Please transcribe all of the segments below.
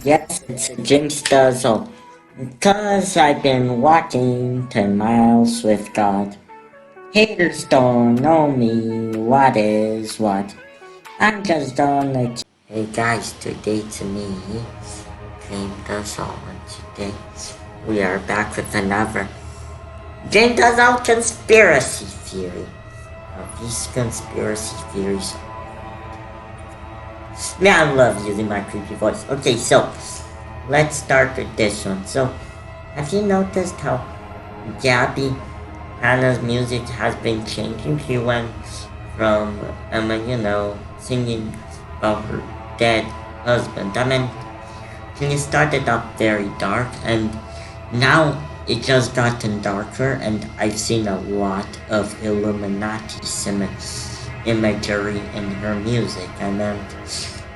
Yes, it's a James Duzzle. Cause I've been walking 10 miles with God. Haters don't know me, what is what. I'm just on a... Hey guys, today to me, James Duzzle, and today we are back with another James Duzzle conspiracy theory. Now these conspiracy theories... Man, I love using my creepy voice. Okay, so, let's start with this one. So, have you noticed how Gabby Hannah's music has been changing? She went from, singing about her dead husband. She started up very dark, and now it just gotten darker, and I've seen a lot of Illuminati imagery in her music.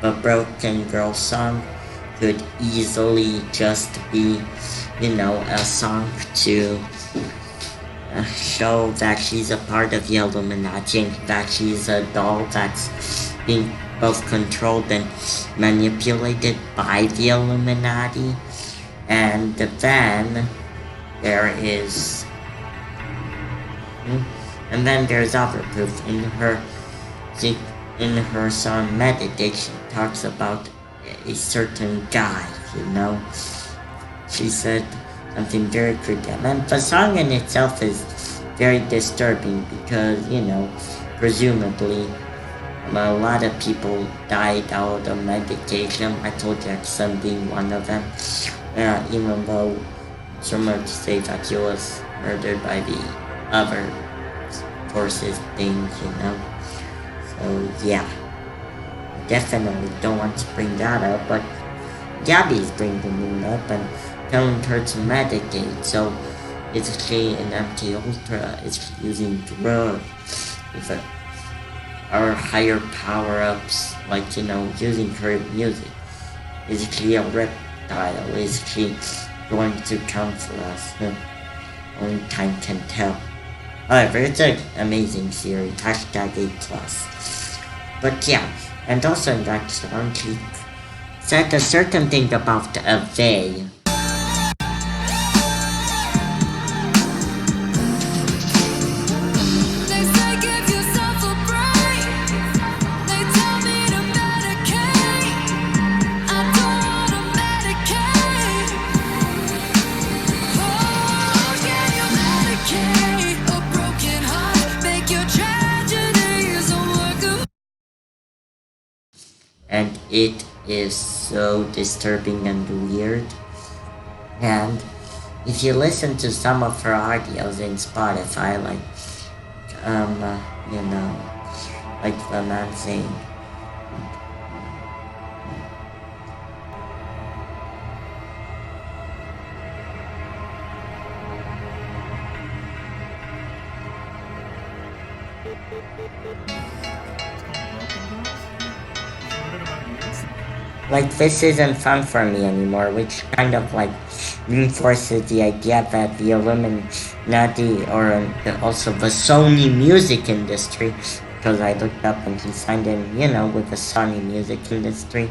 The Broken Girl song could easily just be, a song to show that she's a part of the Illuminati and that she's a doll that's being both controlled and manipulated by the Illuminati. And then there is... And then there's other proof in her song Meditation talks about a certain guy, She said something very creepy. And the song in itself is very disturbing because, presumably a lot of people died out of medication. Michael Jackson being one of them. Even though it's rumored to say that he was murdered by the other forces thing, So yeah, definitely don't want to bring that up, but Gabby's bringing it up and telling her to meditate. So basically an MK Ultra is using drugs with our higher power-ups, like using her music. Basically a reptile, basically going to come for us. Only time can tell. However, it's an amazing series. Hashtag A+. But yeah, and also in that song, she said a certain thing about a they. And it is so disturbing and weird. And if you listen to some of her audios in Spotify, like the man saying, like, this isn't fun for me anymore, which kind of reinforces the idea that the Illuminati or also the Sony music industry, because I looked up and he signed in, with the Sony music industry,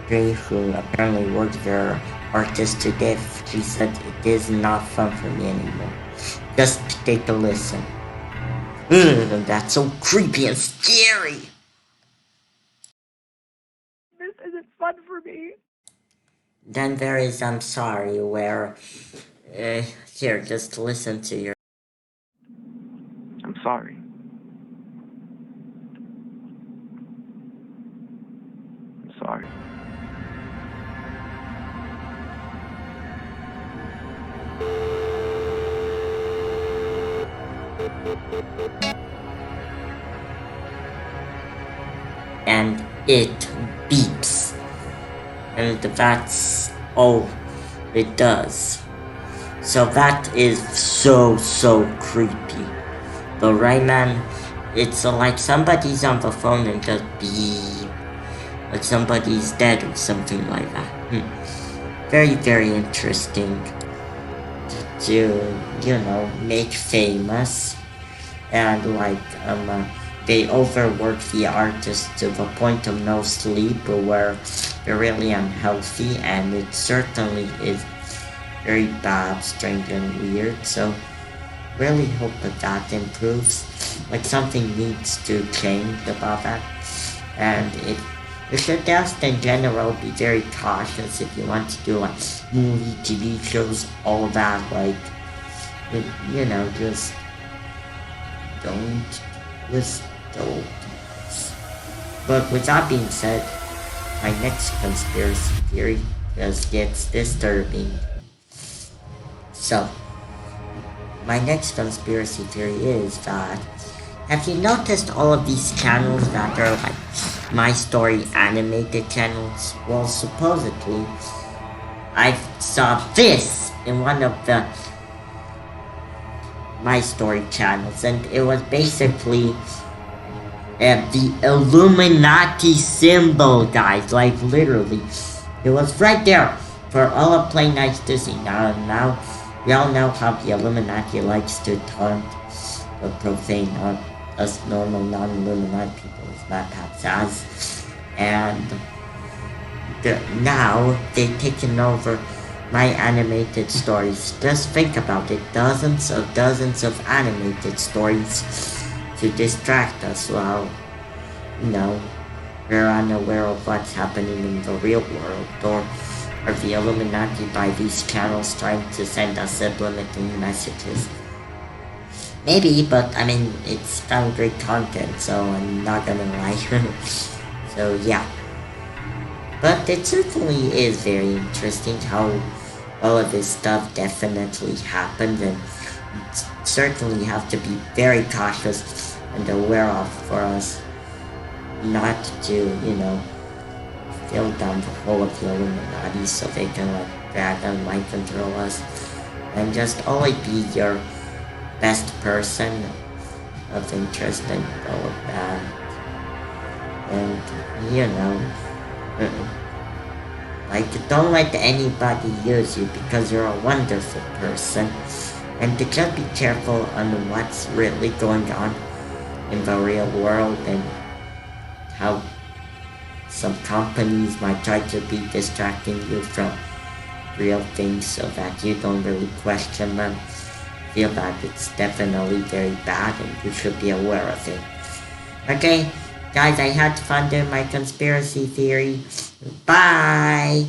who apparently worked their artists to death. She said it is not fun for me anymore. Just take a listen. That's so creepy and scary. This isn't fun for me. Then there is I'm Sorry, where, here, just listen to your... I'm sorry. I'm sorry. And it beeps. And that's all it does. So that is so creepy. But right, man, it's like somebody's on the phone and just beep. Like somebody's dead or something like that. Very interesting to, make famous. And they overwork the artists to the point of no sleep, where they're really unhealthy, and it certainly is very bad, strange, and weird. So really hope that improves. Like, something needs to change about that, and you should just in general be very cautious if you want to do like movie, TV shows, all that. Like, just don't, just don't. But with that being said, my next conspiracy theory just gets disturbing. So, my next conspiracy theory is that, have you noticed all of these channels that are like My Story animated channels? Well, supposedly, I saw this in one of the My Story channels, and it was basically the Illuminati symbol, guys. Like, literally, it was right there for all of Play Nice to see. Now, we all know how the Illuminati likes to taunt or profane us normal non-Illuminati people as Matt as, and now they've taken over my animated stories. Just think about it, dozens of animated stories to distract us while, we're unaware of what's happening in the real world. Or are the Illuminati by these channels trying to send us subliminal messages? Maybe, but I mean, it's found great content, so I'm not gonna lie. So yeah. But it certainly is very interesting how all of this stuff definitely happened, and certainly have to be very cautious and aware of for us not to, fill down the whole of the Illuminati so they can drag and mind control us. And just always be your best person of interest and all of that. And, don't let anybody use you, because you're a wonderful person. And to just be careful on what's really going on in the real world, and how some companies might try to be distracting you from real things so that you don't really question them. Feel that it's definitely very bad and you should be aware of it. Okay, guys, I had fun doing my conspiracy theory. Bye!